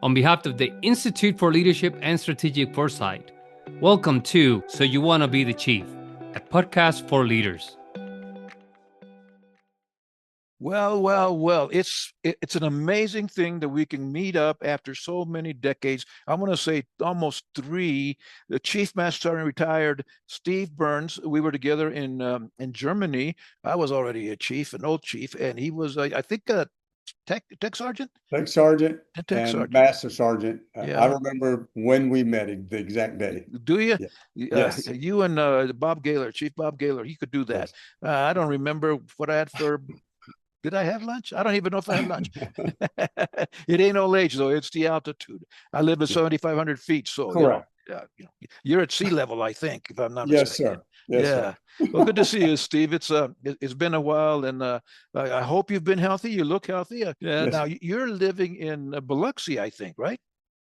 On behalf of the Institute for Leadership and Strategic Foresight, welcome to So You Want to Be the Chief, a podcast for leaders. Well, it's an amazing thing that we can meet up after so many decades. I'm going to say almost three. The Chief Master Sergeant retired Steve Burns. We were together in Germany. I was already a chief, an old chief, and he was, I think, a tech sergeant. Tech sergeant and sergeant. master sergeant. Yeah. I remember when we met, the exact day. Do you? Yeah. Yes. You and Bob Gaylor, Chief Bob Gaylor, he could do that. Yes. I don't remember what I had for. Did I have lunch? I don't even know if I had lunch. It ain't old age, though. It's the altitude. I live at 7,500 feet. So correct. You're at sea level, I think, if I'm not yes, mistaken. Sir. Yes, yeah. Sir. Well, good to see you, Steve. It's been a while, and I hope you've been healthy. You look healthy. Yes. Now, you're living in Biloxi, I think, right?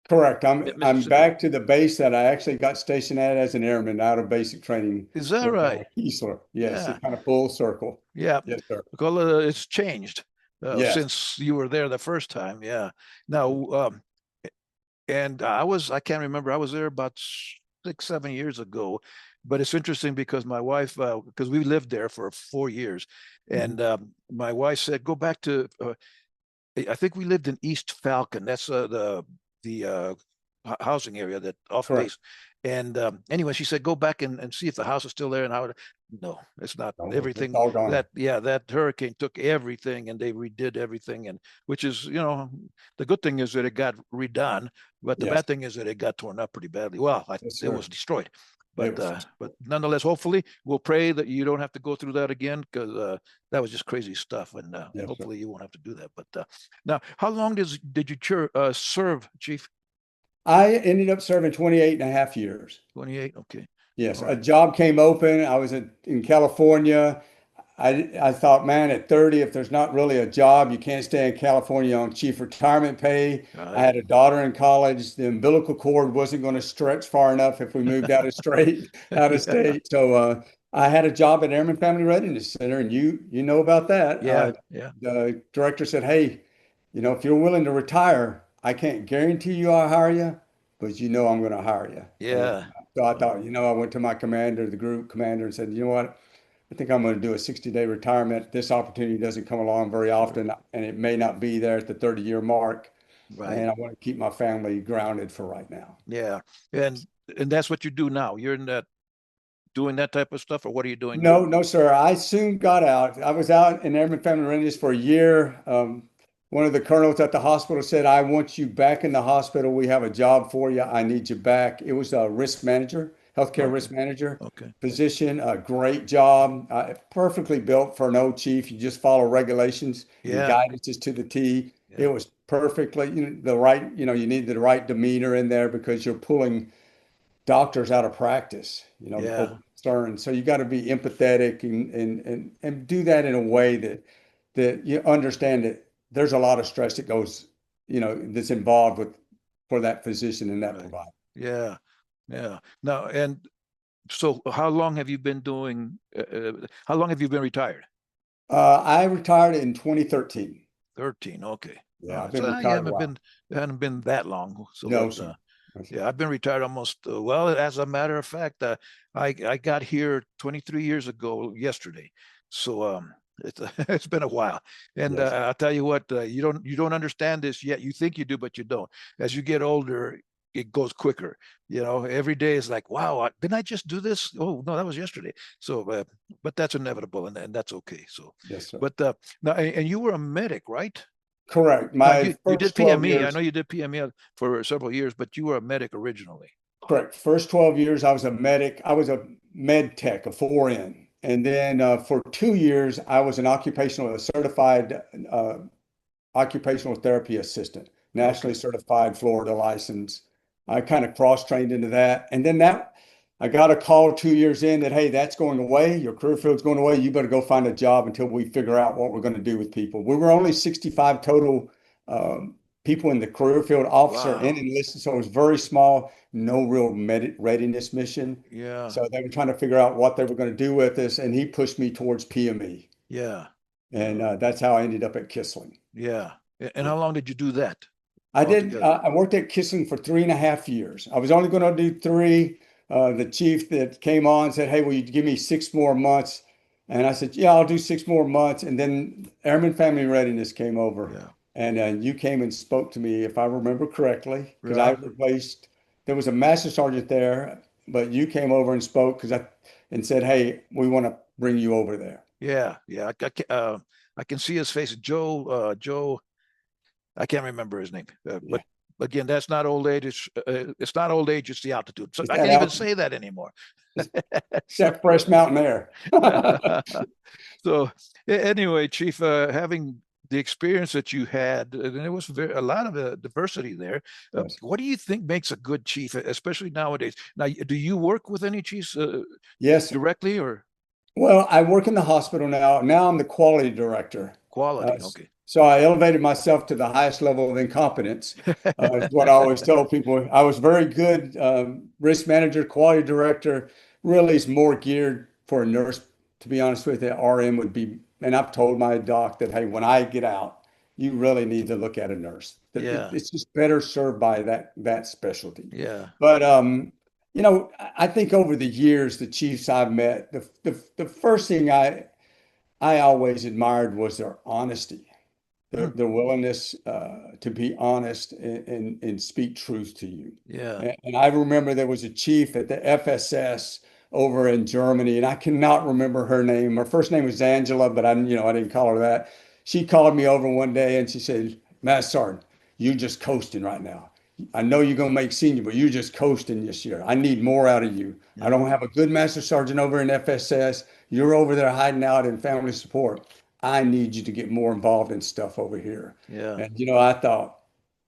Correct. I'm back to the base that I actually got stationed at as an airman out of basic training. Is that right? Keesler. Yes, yeah. Kind of full circle. Yeah. Yes, sir. Because it's changed yes. since you were there the first time. Yeah. Now, and I can't remember. I was there about 6-7 years ago, but it's interesting because my wife, because we lived there for 4 years, and my wife said, go back to, I think we lived in East Falcon. That's the housing area that off base. And anyway, she said, go back and see if the house is still there. And no, it's not. Everything that hurricane took everything and they redid everything. And which is, the good thing is that it got redone, but the bad thing is that it got torn up pretty badly. Well, it was destroyed. But nonetheless, hopefully we'll pray that you don't have to go through that again, because that was just crazy stuff. And hopefully you won't have to do that. But now, how long did you serve, Chief? I ended up serving 28 and a half years. 28. Okay. Yes. Right. A job came open. I was in California. I thought, man, at 30, if there's not really a job, you can't stay in California on chief retirement pay. Right. I had a daughter in college. The umbilical cord wasn't going to stretch far enough if we moved out of state. So I had a job at Airman Family Readiness Center, and you know about that. Yeah. The director said, hey, if you're willing to retire, I can't guarantee you I'll hire you, but I'm going to hire you. Yeah. And so I thought, I went to my commander, the group commander, and said, you know what? I think I'm going to do a 60-day retirement. This opportunity doesn't come along very often, and it may not be there at the 30-year mark. Right. And I want to keep my family grounded for right now. Yeah. And that's what you do now. You're doing that type of stuff, or what are you doing? No, sir. I soon got out. I was out in Airman Family Readiness for a year. One of the colonels at the hospital said, I want you back in the hospital. We have a job for you. I need you back. It was a risk manager, healthcare risk manager position. A great job, perfectly built for an old chief. You just follow regulations. The guidance is to the T. Yeah. It was perfectly, you need the right demeanor in there, because you're pulling doctors out of practice, concern. So you got to be empathetic and do that in a way that you understand that there's a lot of stress that goes, that's involved for that physician and that provider. Yeah. Yeah. Now, and so how long have you been retired? I retired in 2013. 13. Okay. Yeah. I've been retired. It hadn't been that long. So no, yeah, I've been retired almost, as a matter of fact, I got here 23 years ago yesterday. So, it's been a while, and I'll tell you what, you don't understand this yet. You think you do, but you don't. As you get older, it goes quicker. Every day is like, wow, didn't I just do this? Oh no, that was yesterday. So, but that's inevitable, and that's okay. So, yes, sir. But now, and you were a medic, right? Correct. You did PME. I know you did PME for several years, but you were a medic originally. Correct. First 12 years, I was a medic. I was a med tech, a 4N. And then for 2 years, I was a certified occupational therapy assistant, nationally certified, Florida license. I kind of cross-trained into that. And then I got a call 2 years in that, hey, that's going away. Your career field's going away. You better go find a job until we figure out what we're going to do with people. We were only 65 total people in the career field, officer and enlisted. So it was very small, no real readiness mission. Yeah. So they were trying to figure out what they were going to do with us. And he pushed me towards PME. Yeah. And that's how I ended up at Kissling. Yeah. And how long did you do that? I did. altogether? I worked at Kissling for 3.5 years. I was only going to do three. The chief that came on said, "Hey, will you give me 6 more months?" And I said, "Yeah, I'll do 6 more months." And then Airman Family Readiness came over, Yeah. and you came and spoke to me, if I remember correctly, because I Right. replaced. There was a master sergeant there, but you came over and spoke and said, "Hey, we want to bring you over there." Yeah. Yeah. I can see his face. Joe. I can't remember his name, Yeah, but again, that's not old age. It's not old age. It's the altitude. So it's I that can't even out. say that anymore. It's So, that fresh mountain air. so anyway, Chief, having the experience that you had, and there was a lot of diversity there. Yes. What do you think makes a good chief, especially nowadays? Now, do you work with any chiefs Yes. directly or Well, I work in the hospital now. Now I'm the quality director. quality? Okay. So I elevated myself to the highest level of incompetence. Is what I always tell people. I was very good risk manager, quality director. Really is more geared for a nurse, to be honest with you. RM would be, and I've told my doc that, hey, when I get out, you really need to look at a nurse. Yeah. It's just better served by that specialty. Yeah. But I think over the years, the chiefs I've met, the first thing I always admired was their honesty, Hmm. their willingness to be honest and speak truth to you. Yeah. And I remember there was a chief at the FSS over in Germany, and I cannot remember her name. Her first name was Angela, but I didn't call her that. She called me over one day and she said, "Master Sergeant, you just coasting right now. I know you're gonna make senior, but you're just coasting this year. I need more out of you. I Yeah. don't have a good master sergeant over in FSS. You're over there hiding out in family support. I need you to get more involved in stuff over here." Yeah. And I thought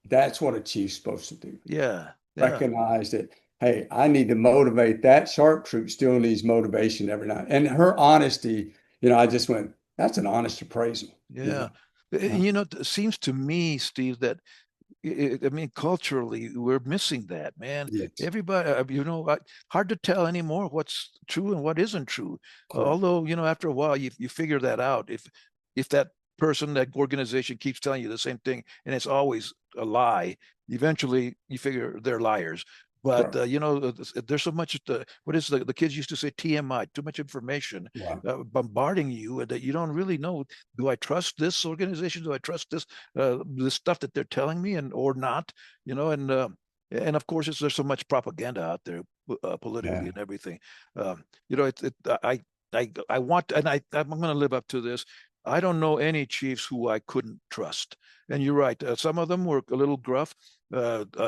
that's what a chief's supposed to do. Yeah. Yeah. Recognize that, hey, I need to motivate that sharp troop still needs motivation every night. And her honesty, I just went, that's an honest appraisal, Yeah. Uh, It seems to me, Steve, that I mean, culturally, we're missing that, man. yes, Everybody, hard to tell anymore what's true and what isn't true. correct. Although, after a while, you figure that out. If that person, that organization keeps telling you the same thing and it's always a lie, eventually you figure they're liars. But Correct. there's so much. What is the kids used to say? TMI, too much information Right. bombarding you that you don't really know. Do I trust this organization? Do I trust this stuff that they're telling me, and or not? And of course, there's so much propaganda out there politically Yeah. and everything. I want, and I'm going to live up to this. I don't know any chiefs who I couldn't trust. And you're right. Some of them were a little gruff.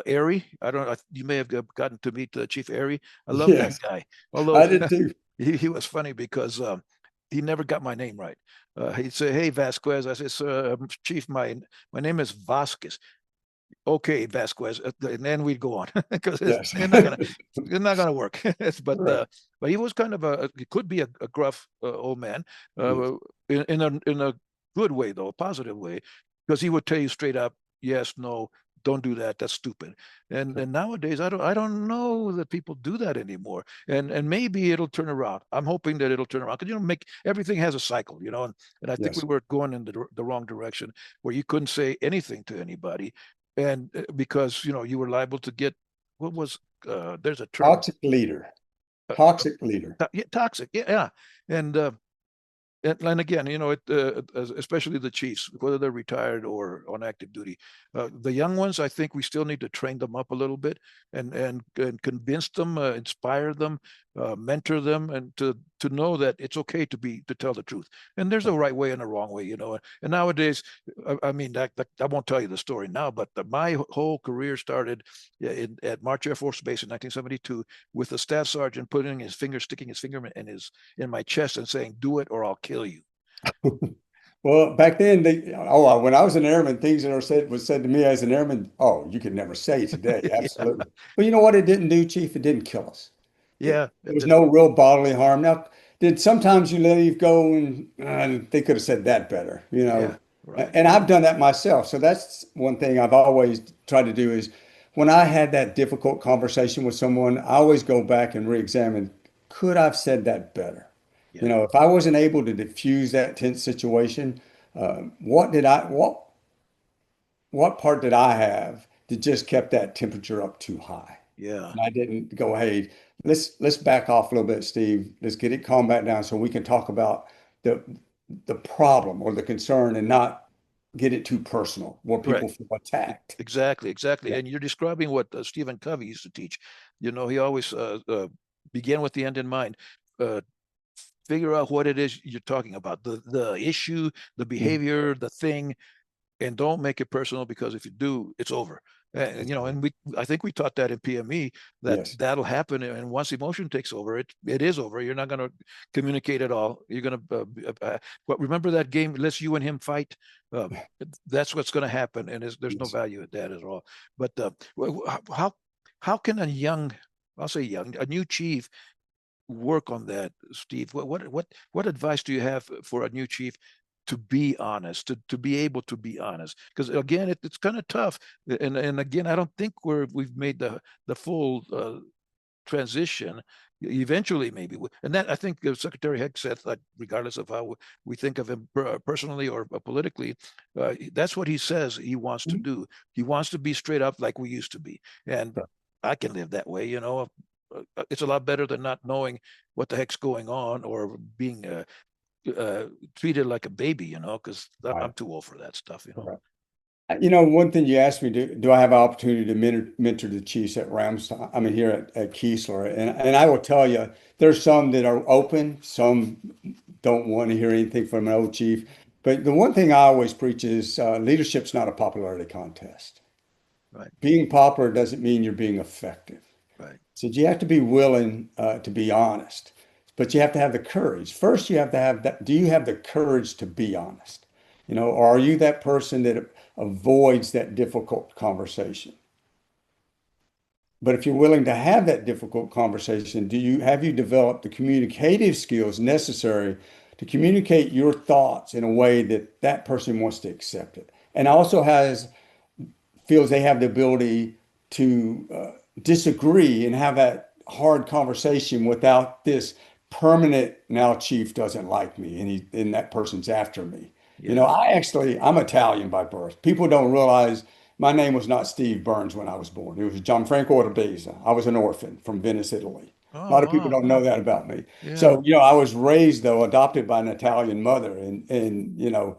Airy, I don't know. You may have gotten to meet Chief Airy. I love that Yes, guy. Although I did too. he was funny because he never got my name right. He'd say, "Hey, Vasquez." I said, "Sir, Chief, my name is Vasquez." "Okay, Vasquez," and then we'd go on because Yes. it's not gonna work. Right. But he was kind of he could be a gruff old man, Yes. uh, in a good way though, a positive way, because he would tell you straight up, yes, no, don't do that. That's stupid. And nowadays, I don't know that people do that anymore. And maybe it'll turn around. I'm hoping that it'll turn around because make everything has a cycle, and I think we Yes. were going in the wrong direction where you couldn't say anything to anybody and because you were liable to get what was there's a term Toxic leader. uh, Toxic leader. yeah, toxic, yeah. and and again, especially the chiefs, whether they're retired or on active duty, the young ones, I think we still need to train them up a little bit and convince them, inspire them, mentor them, and to know that it's okay to tell the truth. And there's a right way and a wrong way, And nowadays, I mean, that I won't tell you the story now, but my whole career started at March Air Force Base in 1972 with a staff sergeant sticking his finger in my chest and saying, "Do it or I'll kill you." Well, back then, when I was an airman, things that was said to me as an airman, oh, you could never say today. Yeah, Absolutely. But you know what it didn't do, Chief? It didn't kill us. yeah, There was no real bodily harm. Now, did sometimes you leave go and they could have said that better. yeah, right. And I've done that myself. So that's one thing I've always tried to do is when I had that difficult conversation with someone, I always go back and re-examine, could I have said that better? Yeah, If I wasn't able to diffuse that tense situation, what part did I have that just kept that temperature up too high. Yeah. And I didn't go, hey, let's back off a little bit, Steve. Let's get it calmed back down so we can talk about the problem or the concern and not get it too personal where people Correct. feel attacked. Exactly. Yeah. And you're describing what Stephen Covey used to teach. You know, he always begin with the end in mind. Figure out what it is you're talking about, the issue, the behavior, the thing, and don't make it personal, because if you do, it's over. And you know, and I think we taught that in PME that Yes. that'll happen, and once emotion takes over, it is over. You're not going to communicate at all. You're going to but remember that game, let's you and him fight. That's what's going to happen, and there's no value in that at all. But how can a new chief work on that, Steve? What advice do you have for a new chief to be honest, to be able to be honest? Because again, it's kind of tough, and again, I don't think we've made the full transition. Eventually, maybe, and that I think Secretary Heck said that regardless of how we think of him personally or politically, that's what he says he wants to do. He wants to be straight up like we used to be, and I can live that way. You know, it's a lot better than not knowing what the heck's going on or being treated like a baby, you know, because I'm too old for that stuff, you know. Right. You know, one thing you asked me, do I have an opportunity to mentor the chiefs at Ramstein? I mean, here at Keesler, and I will tell you, there's some that are open, some don't want to hear anything from an old chief. But the one thing I always preach is leadership's not a popularity contest. Right. Being popular doesn't mean you're being effective. Right. So you have to be willing to be honest, but you have to have the courage. First, you have to have that. Do you have the courage to be honest? You know, or are you that person that avoids that difficult conversation? But if you're willing to have that difficult conversation, have you developed the communicative skills necessary to communicate your thoughts in a way that that person wants to accept it, and also feels they have the ability to disagree and have that hard conversation without this permanent, now chief doesn't like me and that person's after me. Yeah. You know, I'm Italian by birth. People don't realize my name was not Steve Burns when I was born. It was Gianfranco Orbeza. I was an orphan from Venice, Italy. A lot of people don't know that about me. Yeah. So, you know, I was raised, though, adopted by an Italian mother and you know,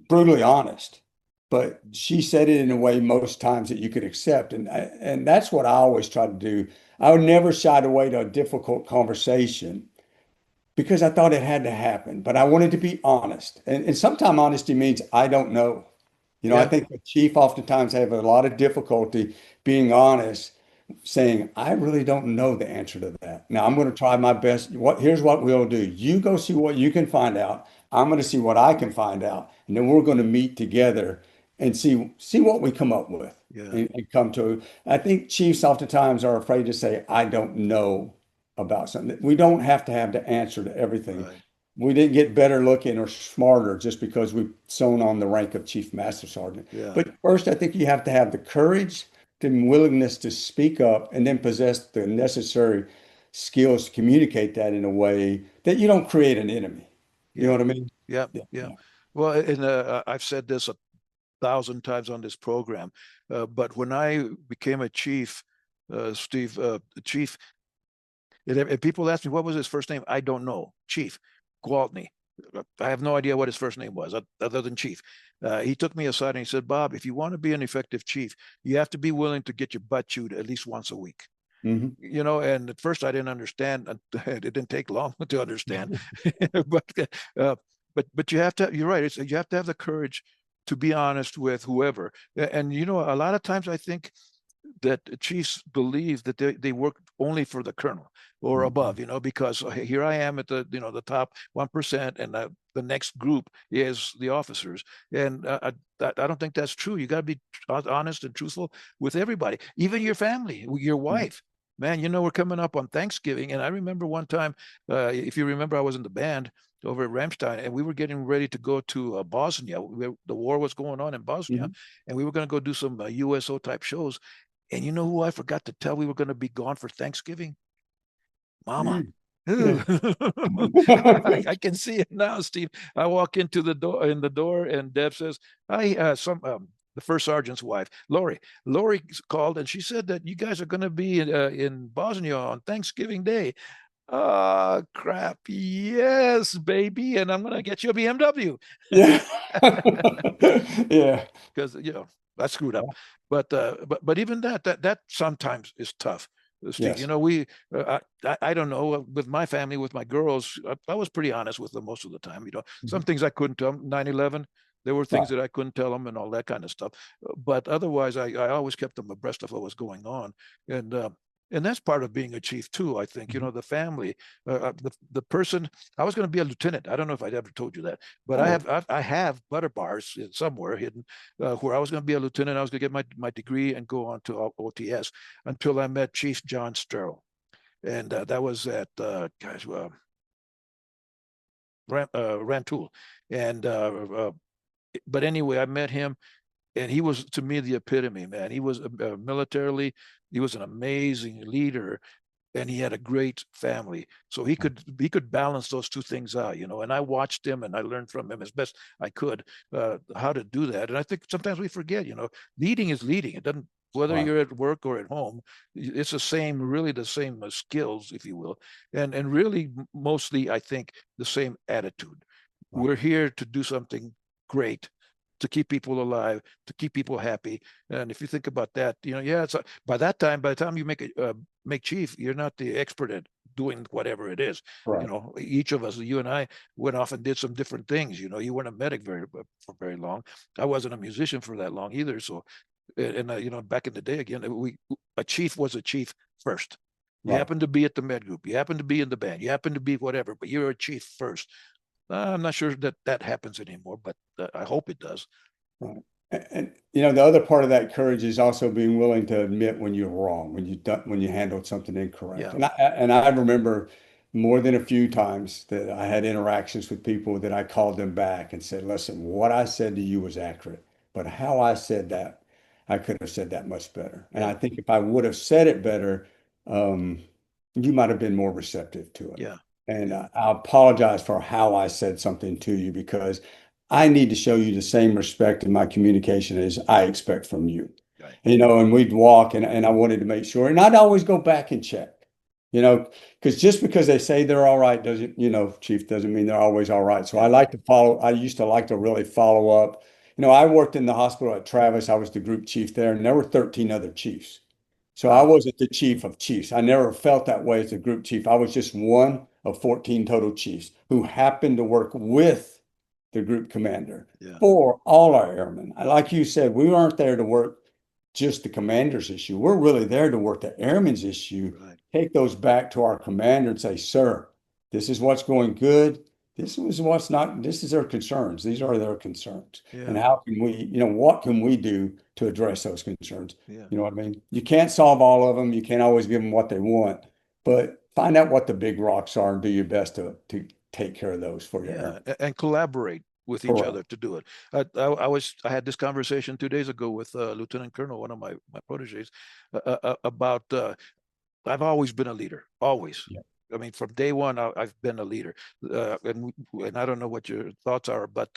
brutally honest. But she said it in a way most times that you could accept. And that's what I always try to do. I would never shy away to a difficult conversation because I thought it had to happen. But I wanted to be honest. And sometimes honesty means I don't know. You know, I think the chief oftentimes have a lot of difficulty being honest, saying, I really don't know the answer to that. Now, I'm going to try my best. Here's what we'll do. You go see what you can find out. I'm going to see what I can find out. And then we're going to meet together and see what we come up with and come to. I think chiefs oftentimes are afraid to say, I don't know about something. We don't have to have the answer to everything. Right. We didn't get better looking or smarter just because we've sewn on the rank of Chief Master Sergeant. Yeah. But first, I think you have to have the courage and willingness to speak up and then possess the necessary skills to communicate that in a way that you don't create an enemy. You know what I mean? Yeah. Well, and I've said this 1,000 times on this program, but when I became a chief, Steve, chief, and people ask me, what was his first name? I don't know. Chief Gwaltney. I have no idea what his first name was other than chief. He took me aside and he said, Bob, if you want to be an effective chief, you have to be willing to get your butt chewed at least once a week. Mm-hmm. You know, and at first I didn't understand. It didn't take long to understand, but you have to, you're right. You have to have the courage to be honest with whoever. And, you know, a lot of times I think that chiefs believe that they work only for the colonel or above, you know, because here I am at the, you know, the top 1%, and the next group is the officers. And I don't think that's true. You got to be honest and truthful with everybody, even your family, your wife. Man, you know, we're coming up on Thanksgiving. And I remember one time, if you remember, I was in the band over at Ramstein, and we were getting ready to go to Bosnia. The war was going on in Bosnia, and we were going to go do some USO type shows. And you know who I forgot to tell we were going to be gone for Thanksgiving? Mama. I can see it now, Steve. I walk into the door, and Deb says, the first sergeant's wife, Lori. Lori called and she said that you guys are going to be in Bosnia on Thanksgiving Day. Oh, crap. Yes, baby. And I'm going to get you a BMW. Yeah. Yeah. Because, I screwed up. But even that sometimes is tough. Steve, Yes. I don't know, with my family, with my girls, I was pretty honest with them most of the time. Some things I couldn't tell them. 9/11, there were things Right. that I couldn't tell them and all that kind of stuff. But otherwise, I always kept them abreast of what was going on. And that's part of being a chief too, I think. The family, the person. I was going to be a lieutenant. I don't know if I'd ever told you that, but I have butter bars somewhere hidden where I was going to be a lieutenant. I was going to get my degree and go on to OTS until I met Chief John Sterl, and that was at Rantoul, and but anyway, I met him. And he was, to me, the epitome, man. He was militarily, he was an amazing leader, and he had a great family. So he could balance those two things out, And I watched him and I learned from him as best I could how to do that. And I think sometimes we forget, leading is leading. It doesn't, whether you're at work or at home, it's really the same skills, if you will, and really mostly, I think, the same attitude. We're here to do something great, to keep people alive, to keep people happy. And if you think about that, it's by the time you make chief, you're not the expert at doing whatever it is. Right. Each of us, you and I, went off and did some different things. You weren't a medic for very long. I wasn't a musician for that long either. So, and back in the day, again, a chief was a chief first. You happen to be at the med group, you happen to be in the band, you happen to be whatever, but you're a chief first. I'm not sure that happens anymore, but I hope it does. Right. And the other part of that courage is also being willing to admit when you're wrong, when you handled something incorrect. Yeah. And I remember more than a few times that I had interactions with people that I called them back and said, "Listen, what I said to you was accurate, but how I said that, I could have said that much better." And I think if I would have said it better, you might have been more receptive to it. Yeah. And I apologize for how I said something to you, because I need to show you the same respect in my communication as I expect from you. Right. And we'd walk and I wanted to make sure. And I'd always go back and check, because just because they say they're all right doesn't, Chief, doesn't mean they're always all right. So I used to like to really follow up. I worked in the hospital at Travis. I was the group chief there, and there were 13 other chiefs. So I wasn't the chief of chiefs. I never felt that way as a group chief. I was just one of 14 total chiefs who happened to work with the group commander for all our airmen. Like you said, we aren't there to work just the commander's issue. We're really there to work the airman's issue, take those back to our commander and say, "Sir, this is what's going good. This is what's not, this is their concerns. These are their concerns. And how can we, what can we do to address those concerns?" You know what I mean? You can't solve all of them. You can't always give them what they want, but find out what the big rocks are and do your best to take care of those for you. And collaborate with each other to do it. I had this conversation 2 days ago with Lieutenant Colonel, one of my proteges, about I've always been a leader, always. I mean, from day one, I've been a leader, and I don't know what your thoughts are, but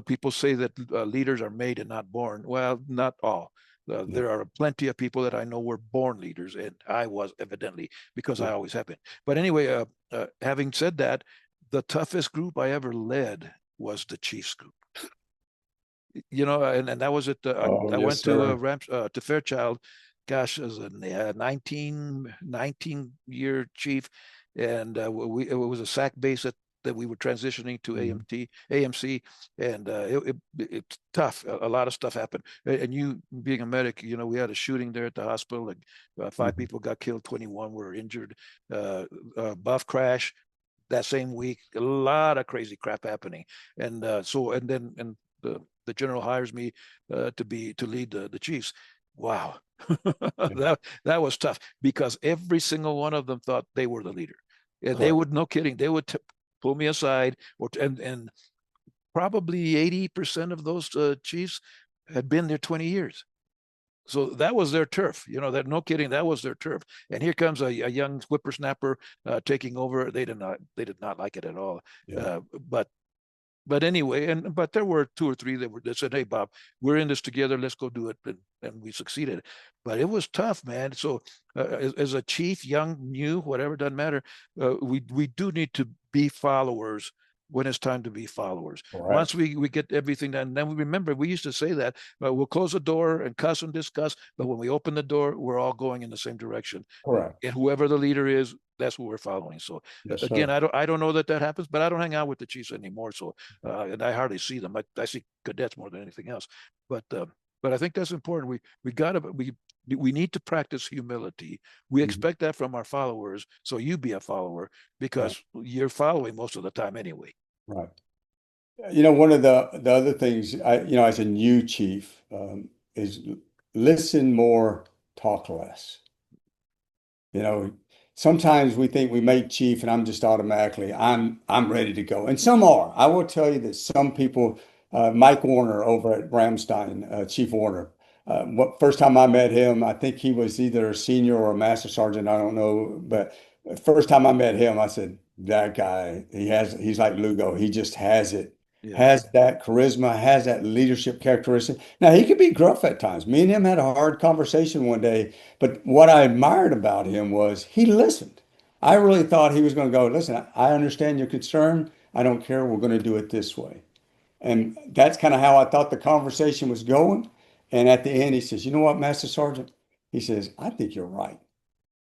people say that leaders are made and not born. Well, not all. There are plenty of people that I know were born leaders, and I was, evidently, because I always have been. But anyway, having said that, the toughest group I ever led was the Chiefs group. And that was at I went to Fairchild. Gosh, as a 19-year chief, and it was a SAC base that we were transitioning to AMC, and it's tough. A lot of stuff happened, and you being a medic, we had a shooting there at the hospital. Like 5 people got killed, 21 were injured. Buff crash that same week. A lot of crazy crap happening, and then the general hires me to lead the Chiefs. Wow. that was tough, because every single one of them thought they were the leader. And they would, no kidding, they would pull me aside, and probably 80% of those chiefs had been there 20 years. So that was their turf, that, no kidding, that was their turf. And here comes a young whippersnapper taking over. They did not like it at all. But but anyway, but there were 2 or 3 that said, "Hey, Bob, we're in this together. Let's go do it," and we succeeded. But it was tough, man. So as a chief, young, new, whatever, doesn't matter. We do need to be followers when it's time to be followers. Right. Once we get everything done, then we remember we used to say that we'll close the door and cuss and discuss, but when we open the door, we're all going in the same direction. Correct. And whoever the leader is, that's what we're following. So Yes, again, sir. I don't know that happens, but I don't hang out with the chiefs anymore. So and I hardly see them. I see cadets more than anything else. But I think that's important. We need to practice humility. We expect that from our followers. So you be a follower because you're following most of the time anyway. Right. You know, one of the other things as a new chief, is listen more, talk less. You know, sometimes we think we make chief and I'm just automatically, I'm ready to go. And some are. I will tell you that some people, Mike Warner over at Ramstein, Chief Warner, first time I met him, I think he was either a senior or a master sergeant, I don't know. But first time I met him, I said, that guy, he's like Lugo. He just has it. Yeah. Has that charisma, has that leadership characteristic. Now, he could be gruff at times. Me and him had a hard conversation one day, but what I admired about him was he listened. I really thought he was going to go, listen, I understand your concern. I don't care. We're going to do it this way. And that's kind of how I thought the conversation was going. And at the end, he says, you know what, Master Sergeant? He says, I think you're right.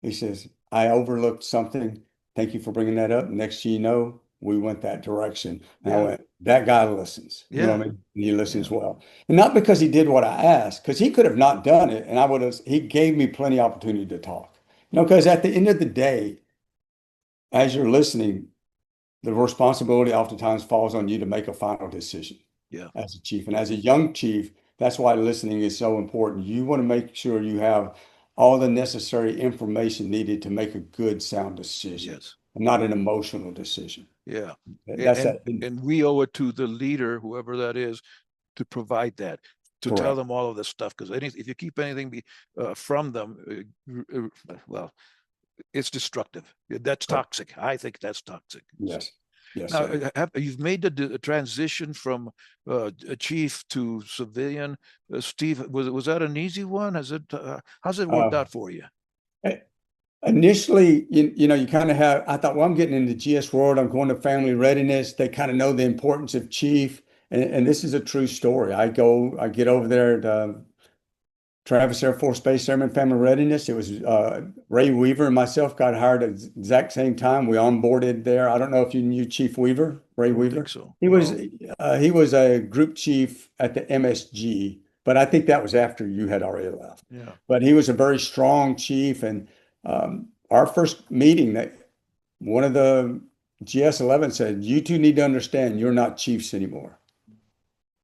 He says, I overlooked something. Thank you for bringing that up. Next thing you know, we went that direction. And I went, that guy listens. You know what I mean? And he listens well. And not because he did what I asked, because he could have not done it. And he gave me plenty of opportunity to talk. Because at the end of the day, as you're listening, the responsibility oftentimes falls on you to make a final decision as a chief. And as a young chief, that's why listening is so important. You want to make sure you have all the necessary information needed to make a good, sound decision. Yes. Not an emotional decision. Yeah. And we owe it to the leader, whoever that is, to provide that, to tell them all of this stuff. Because if you keep anything from them, well, it's destructive. That's toxic. I think that's toxic. Yes. Yes. Now, you've made the transition from a chief to civilian. Steve, was that an easy one? How's it worked out for you? Initially, you kind of I thought, well, I'm getting into GS world. I'm going to family readiness. They kind of know the importance of chief. And this is a true story. I get over there at Travis Air Force Base Airman Family Readiness. It was Ray Weaver and myself got hired at the exact same time. We onboarded there. I don't know if you knew Chief Weaver, Ray Weaver. I think so. He was a group chief at the MSG, but I think that was after you had already left. Yeah. But he was a very strong chief. And our first meeting, that one of the GS-11 said, you two need to understand you're not chiefs anymore.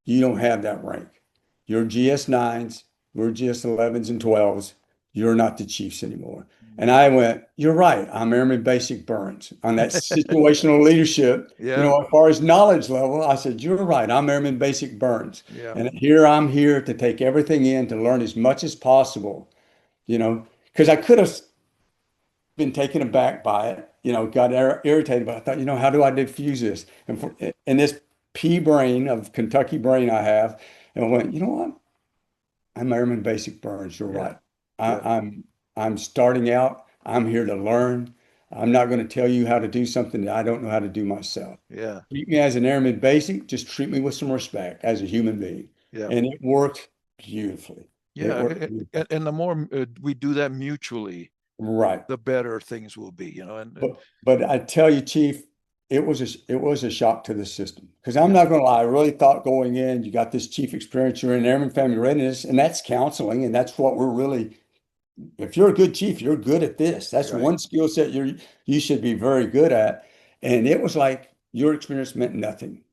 You don't have that rank. You're GS-9s. We're GS-11s and 12s. You're not the chiefs anymore. And I went, you're right. I'm Airman Basic Burns on that situational leadership. As far as knowledge level, I said, you're right. I'm Airman Basic Burns. Yeah. And I'm here to take everything in, to learn as much as possible, because I could have been taken aback by it, got irritated, but I thought, how do I diffuse this? And in this pea brain of Kentucky brain I have, and I went, you know what? I'm Airman Basic Burns. You're right. I'm starting out. I'm here to learn. I'm not going to tell you how to do something that I don't know how to do myself. Yeah. Treat me as an Airman Basic. Just treat me with some respect as a human being. Yeah. And it worked beautifully. Yeah. And the more we do that mutually, right, the better things will be. But I tell you, Chief, it was a shock to the system, because I'm not going to lie. I really thought going in, you got this chief experience, you're in Airman Family Readiness, and that's counseling, and that's what we're really. If you're a good chief, you're good at this. That's one skill set you should be very good at. And it was like your experience meant nothing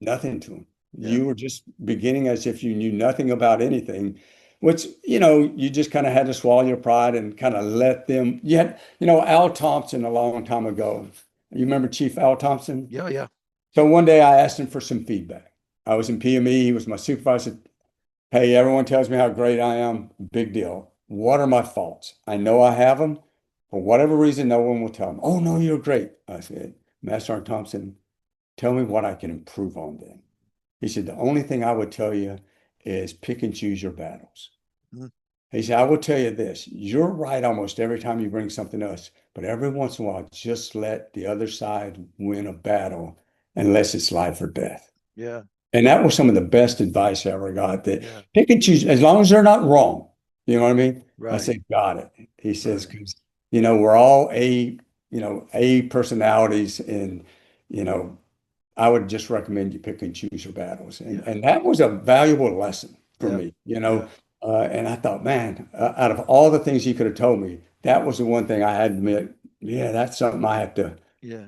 to them. Yeah. You were just beginning as if you knew nothing about anything, which, you just kind of had to swallow your pride and kind of let them. You had, Al Thompson a long time ago. You remember Chief Al Thompson? Yeah. So one day I asked him for some feedback. I was in PME. He was my supervisor. Hey, everyone tells me how great I am. Big deal. What are my faults? I know I have them. For whatever reason, no one will tell them. Oh, no, you're great. I said, Master Sergeant Thompson, tell me what I can improve on then. He said, the only thing I would tell you is pick and choose your battles. Mhm. He said, I will tell you this, you're right almost every time you bring something to us, but every once in a while, just let the other side win a battle unless it's life or death. Yeah. And that was some of the best advice I ever got, that Yeah. pick and choose, as long as they're not wrong. You know what I mean? I Right. said, got it. He says, Right. because, we're all A personalities, and, I would just recommend you pick and choose your battles. And, Yeah. and that was a valuable lesson for Yeah. me, Yeah. and I thought, man, out of all the things he could have told me, that was the one thing I had to admit, yeah, that's something I have to, Yeah.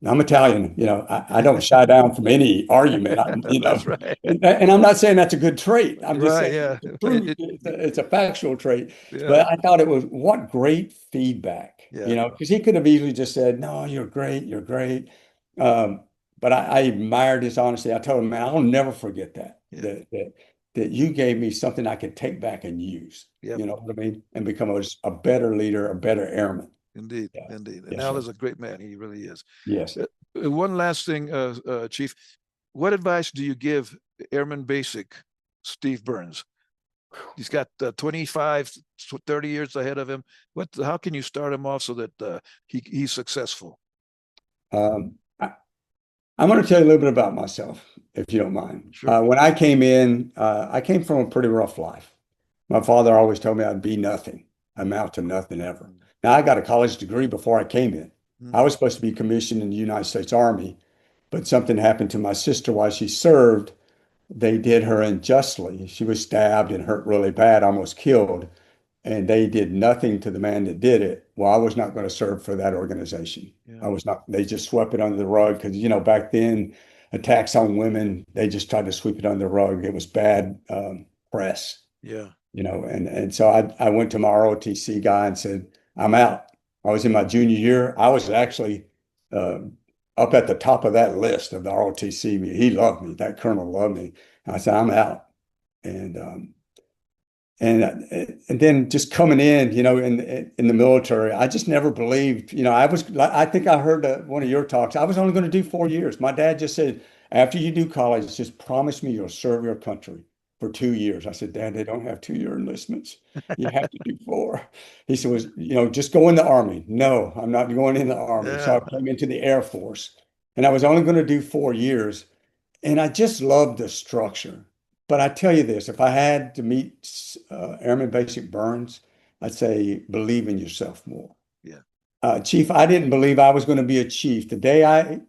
I'm Italian, I don't shy down from any argument. That's right. And I'm not saying that's a good trait. I'm just Right. saying Yeah. it's a truth. It's a factual trait. Yeah. But I thought it was, what great feedback, Yeah. because he could have easily just said, no, you're great, you're great. Um, but I admired his honesty. I told him, man, I'll never forget that, Yeah. that you gave me something I could take back and use. Yep. You know what I mean? And become a better leader, a better airman. Indeed. Yeah. Indeed. And Yes, Al sir. is a great man. He really is. Yes. One last thing, Chief. What advice do you give Airman Basic Steve Burns? He's got 25, 30 years ahead of him. How can you start him off so that he's successful? I'm going to tell you a little bit about myself, if you don't mind. Sure. When I came in, I came from a pretty rough life. My father always told me I'd be nothing, amount to nothing ever. Now, I got a college degree before I came in. I was supposed to be commissioned in the United States Army, but something happened to my sister while she served. They did her unjustly. She was stabbed and hurt really bad, almost killed, and they did nothing to the man that did it. Well, I was not going to serve for that organization. Yeah. I was not. They just swept it under the rug because, back then, attacks on women, they just tried to sweep it under the rug. It was bad press. Yeah. And so I went to my ROTC guy and said, I'm out. I was in my junior year. I was actually up at the top of that list of the ROTC. He loved me. That colonel loved me. And I said, I'm out. And then just coming in, in the military, I just never believed, I think I heard one of your talks. I was only going to do 4 years. My dad just said, after you do college, just promise me you'll serve your country for 2 years. I said, Dad, they don't have 2-year enlistments. You have to do 4. He said, just go in the Army. No, I'm not going in the Army. So I came into the Air Force, and I was only going to do 4 years. And I just loved the structure. But I tell you this, if I had to meet Airman Basic Burns, I'd say believe in yourself more. Yeah. Chief, I didn't believe I was going to be a chief. The day I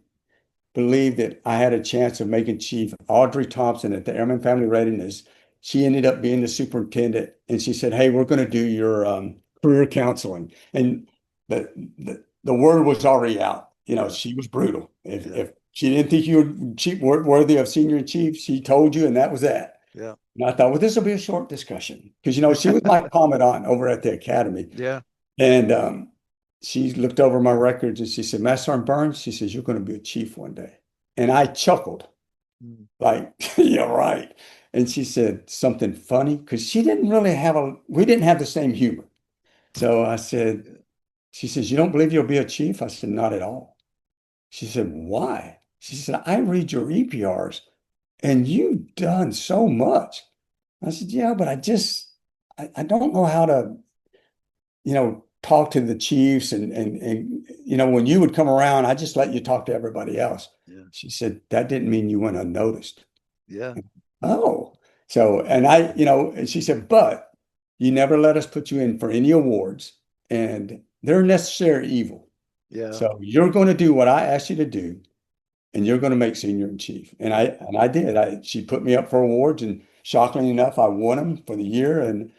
believed that I had a chance of making chief, Audrey Thompson at the Airman Family Readiness, she ended up being the superintendent, and she said, hey, we're going to do your career counseling. And the word was already out. She was brutal. If she didn't think you were worthy of senior in chief, she told you, and that was that. Yeah. And I thought, well, this will be a short discussion because, she was my commandant over at the academy. Yeah. And she looked over my records and she said, Master Sergeant Burns, she says, you're going to be a chief one day. And I chuckled, like, you're right. And she said something funny because she didn't really we didn't have the same humor. So I said, she says, you don't believe you'll be a chief? I said, not at all. She said, why? She said, I read your EPRs and you've done so much. I said, yeah, but I don't know how to, talk to the chiefs and when you would come around, I just let you talk to everybody else. Yeah. She said, that didn't mean you went unnoticed. Yeah. Oh, so, and and she said, but you never let us put you in for any awards, and they're necessary evil. Yeah. So you're going to do what I asked you to do, and you're going to make senior in chief. And I did. She put me up for awards, and shockingly enough, I won them for the year.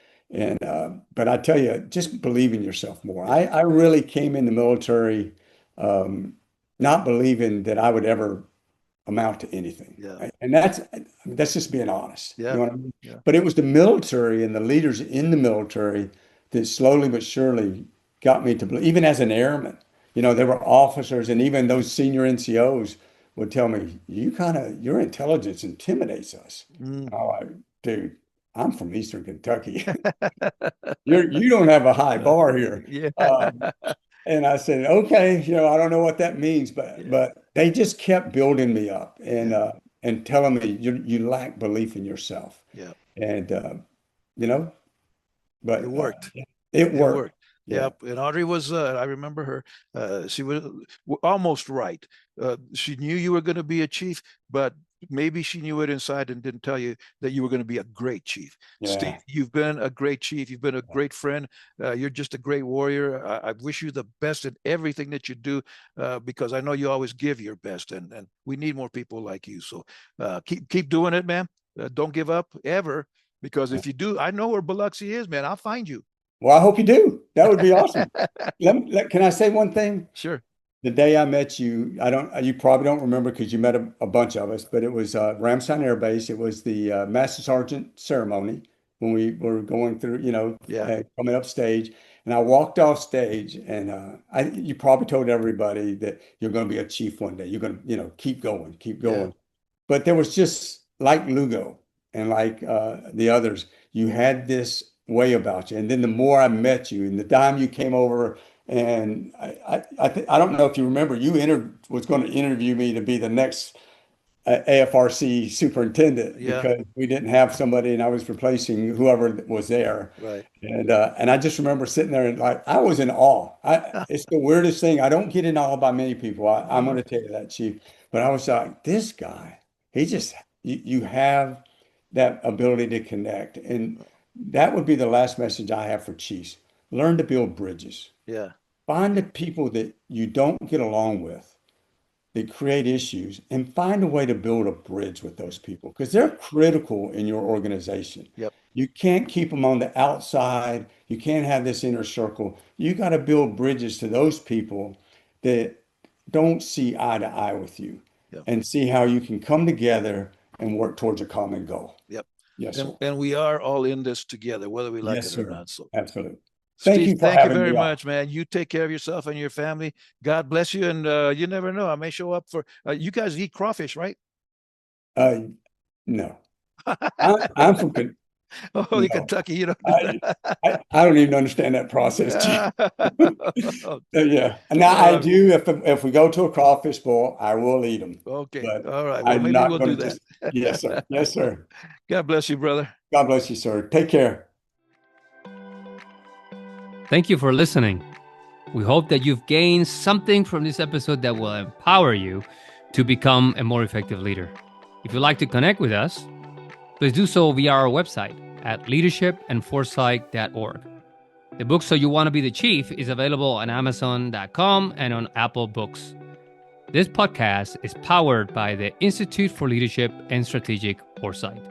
But I tell you, just believe in yourself more. I really came in the military not believing that I would ever amount to anything. Yeah. And that's just being honest. Yeah. You know what I mean? Yeah. But it was the military and the leaders in the military that slowly but surely got me to believe, even as an airman. There were officers and even those senior NCOs would tell me, your intelligence intimidates us. Dude, I'm from Eastern Kentucky. You don't have a high bar here. Yeah. And I said, okay, I don't know what that means, but they just kept building me up and telling me you lack belief in yourself. Yeah. And you know, but it worked. It worked. Yeah. Yep. And Audrey was, I remember her, she was almost right. She knew you were going to be a chief, but maybe she knew it inside and didn't tell you that you were going to be a great chief. Yeah. Steve, you've been a great chief. You've been a great friend. You're just a great warrior. I wish you the best in everything that you do, because I know you always give your best, and we need more people like you. So keep doing it, man. Don't give up ever, because if you do, I know where Biloxi is, man. I'll find you. Well, I hope you do. That would be awesome. Can I say one thing? Sure. The day I met you, you probably don't remember because you met a bunch of us, but it was Ramstein Air Base. It was the Master Sergeant ceremony when we were going through, coming up stage. And I walked off stage, and you probably told everybody that you're going to be a chief one day. You're going to, keep going. Yeah. But there was just like Lugo and like the others, you had this way about you. And then the more I met you, and the time you came over, and I don't know if you remember, you was going to interview me to be the next AFRC superintendent, because we didn't have somebody, and I was replacing whoever was there. Right. And I just remember sitting there and I was in awe. It's the weirdest thing. I don't get in awe by many people. I'm going to tell you that, Chief. But I was like, this guy, you have that ability to connect. And that would be the last message I have for chiefs. Learn to build bridges. Yeah. Find the people that you don't get along with, that create issues, and find a way to build a bridge with those people, because they're critical in your organization. Yep. You can't keep them on the outside. You can't have this inner circle. You got to build bridges to those people that don't see eye to eye with you, and see how you can come together and work towards a common goal. Yep. Yes, sir. And we are all in this together, whether we like it or not. So absolutely. Steve, thank you very much, man. You take care of yourself and your family. God bless you. And you never know, I may show up for you guys eat crawfish, right? No. I'm from Kentucky. You don't I don't even understand that process. Yeah. Now I do, if we go to a crawfish bowl, I will eat them. Okay. But all right. Well, maybe we'll do that. Yes, sir. Yes, sir. God bless you, brother. God bless you, sir. Take care. Thank you for listening. We hope that you've gained something from this episode that will empower you to become a more effective leader. If you'd like to connect with us, please do so via our website at leadershipandforesight.org. The book So You Want to Be the Chief is available on Amazon.com and on Apple Books. This podcast is powered by the Institute for Leadership and Strategic Foresight.